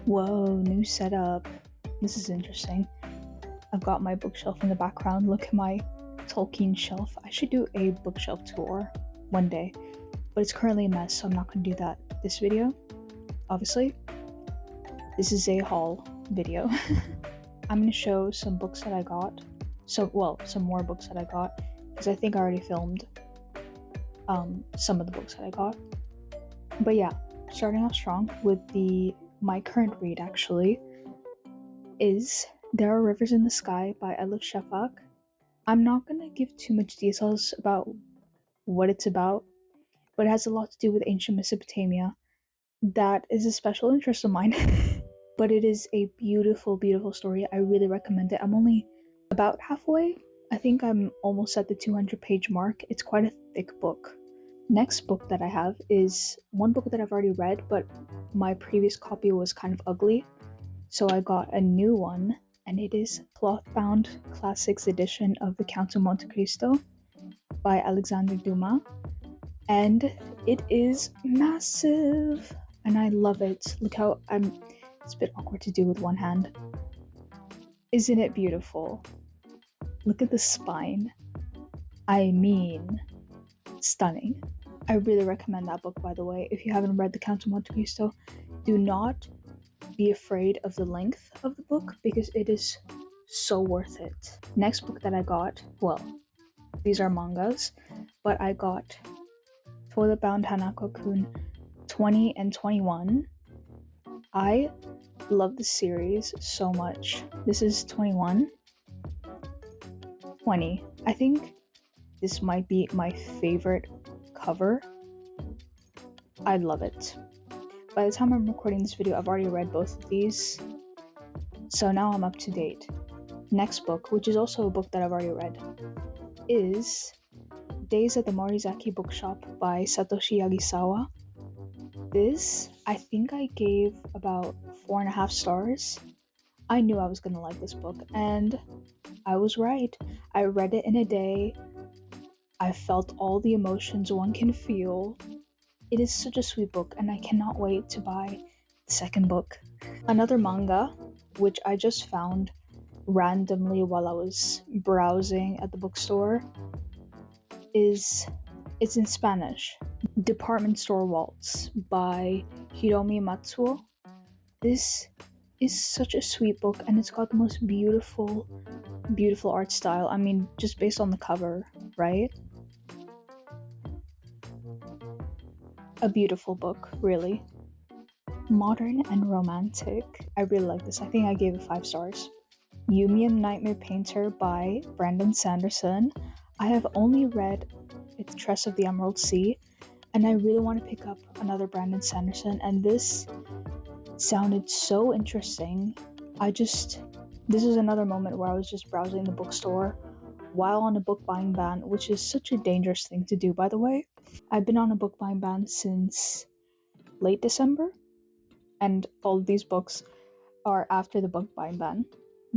Whoa, new setup. This is interesting. I've got my bookshelf in the background. Look at my Tolkien shelf. I should do a bookshelf tour one day, but it's currently a mess, so I'm not going to do that this video, obviously. This is a haul video. I'm going to show some books that I got. Some more books that I got, because I think I already filmed some of the books that I got. But yeah, starting off strong with my current read actually is There Are Rivers in the Sky by Elif Shafak. I'm not going to give too much details about what it's about, but it has a lot to do with ancient Mesopotamia. That is a special interest of mine. But it is a beautiful, beautiful story. I really recommend it. I'm only about halfway. I think I'm almost at the 200-page mark. It's quite a thick book. Next book that I have is one book that I've already read, but my previous copy was kind of ugly, so I got a new one, and it is Cloth-Bound Classics edition of The Count of Monte Cristo by Alexandre Dumas, and it is massive, and I love it. Look how it's a bit awkward to do with one hand. Isn't it beautiful? Look at the spine. I mean, stunning. I really recommend that book, by the way. If you haven't read The Count of Monte Cristo, do not be afraid of the length of the book, because it is so worth it. Next book that I got, these are mangas, but I got Toilet Bound Hanako-kun 20 and 21. I love the series so much. This is 21. 20. I think this might be my favorite cover. I love it. By the time I'm recording this video, I've already read both of these, so now I'm up to date. Next book, which is also a book that I've already read, is Days at the Morizaki Bookshop by Satoshi Yagisawa. This, I think I gave about 4.5 stars. I knew I was gonna like this book, and I was right. I read it in a day. I felt all the emotions one can feel. It is such a sweet book, and I cannot wait to buy the second book. Another manga, which I just found randomly while I was browsing at the bookstore, it's in Spanish. Department Store Waltz by Hiromi Matsuo. This is such a sweet book, and it's got the most beautiful, beautiful art style. I mean, just based on the cover, right? A beautiful book, really. Modern and romantic. I really like this. I think I gave it 5 stars. Yumian Nightmare Painter by Brandon Sanderson. I have only read It's Tress of the Emerald Sea, and I really want to pick up another Brandon Sanderson, and this sounded so interesting. This is another moment where I was just browsing the bookstore while on a book buying ban, which is such a dangerous thing to do, by the way. I've been on a book buying ban since late December, and all of these books are after the book buying ban.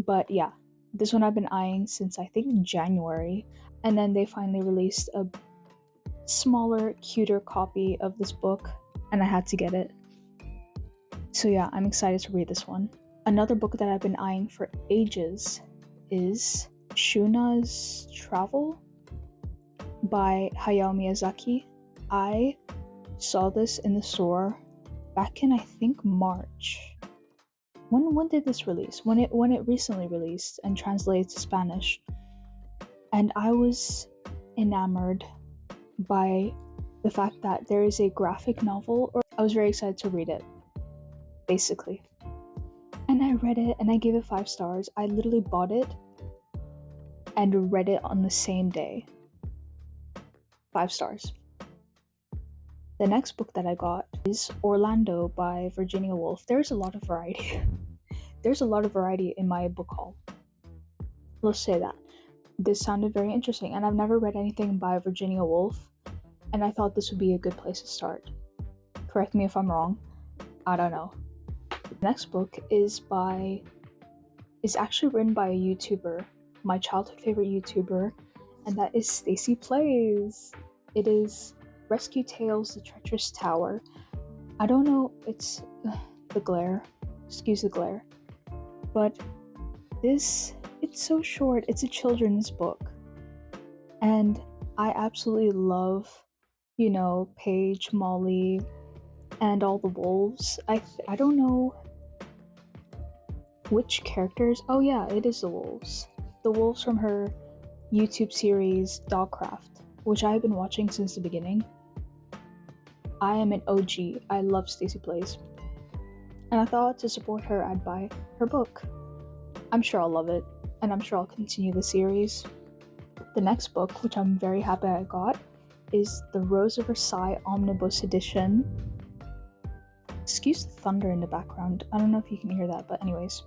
But yeah, this one I've been eyeing since I think January, and then they finally released a smaller, cuter copy of this book, and I had to get it. So yeah, I'm excited to read this one. Another book that I've been eyeing for ages is Shuna's Travel by Hayao Miyazaki. I saw this in the store back in I think March. When did this release? When it recently released and translated to Spanish. And I was enamored by the fact that there is a graphic novel, or I was very excited to read it, basically. And I read it and I gave it 5 stars. I literally bought it and read it on the same day. 5 stars. The next book that I got is Orlando by Virginia Woolf. There's a lot of variety. There's a lot of variety in my book haul. Let's say that. This sounded very interesting, and I've never read anything by Virginia Woolf, and I thought this would be a good place to start. Correct me if I'm wrong. I don't know. The next book is actually written by a YouTuber, my childhood favorite YouTuber, and that is Stacy Plays. It is Rescue Tales: The Treacherous Tower. I don't know, it's the glare. Excuse the glare. But it's so short. It's a children's book. And I absolutely love, Paige, Molly, and all the wolves. I don't know which characters. Oh yeah, it is the wolves. The wolves from her YouTube series Dogcraft, which I've been watching since the beginning. I am an OG. I love Stacey Plays. And I thought to support her, I'd buy her book. I'm sure I'll love it, and I'm sure I'll continue the series. The next book, which I'm very happy I got, is The Rose of Versailles Omnibus Edition. Excuse the thunder in the background. I don't know if you can hear that, but anyways.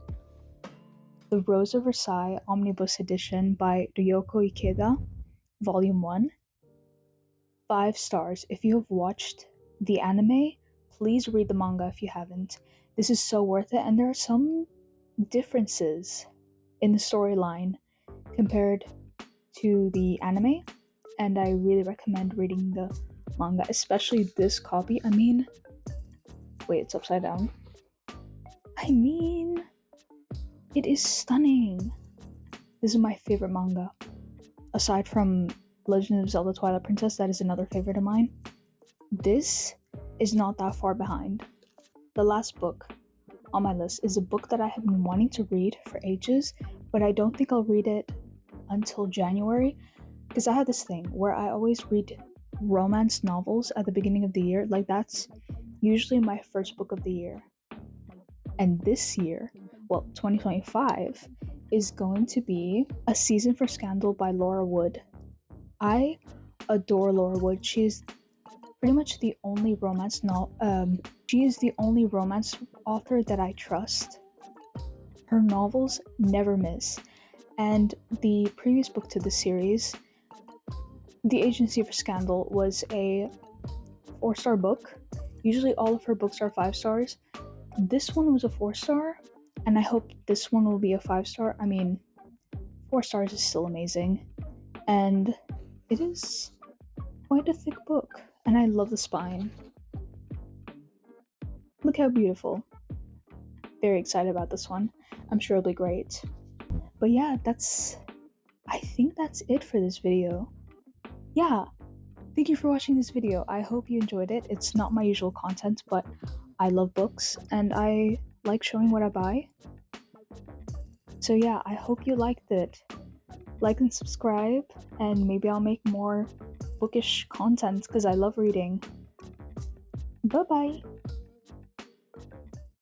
The Rose of Versailles Omnibus Edition by Ryoko Ikeda, Volume 1. 5 stars. If you have watched the anime, please read the manga if you haven't. This is so worth it, and there are some differences in the storyline compared to the anime, and I really recommend reading the manga, especially this copy. Wait, it's upside down. It is stunning. This is my favorite manga. Aside from Legend of Zelda Twilight Princess, that is another favorite of mine. This is not that far behind. The last book on my list is a book that I have been wanting to read for ages, but I don't think I'll read it until January, because I have this thing where I always read romance novels at the beginning of the year. Like, that's usually my first book of the year. And this year, 2025, is going to be A Season for Scandal by Laura Wood. I adore Laura Wood. She is pretty much the only romance she is the only romance author that I trust. Her novels never miss. And the previous book to the series, The Agency for Scandal, was a 4-star book. Usually all of her books are 5 stars. This one was a 4-star, and I hope this one will be a 5-star. 4 stars is still amazing. And it is quite a thick book, and I love the spine. Look how beautiful. Very excited about this one. I'm sure it'll be great. But yeah, I think that's it for this video. Yeah, thank you for watching this video. I hope you enjoyed it. It's not my usual content, but I love books, and I like showing what I buy. So yeah, I hope you liked it. Like and subscribe, and maybe I'll make more bookish content because I love reading. Bye bye!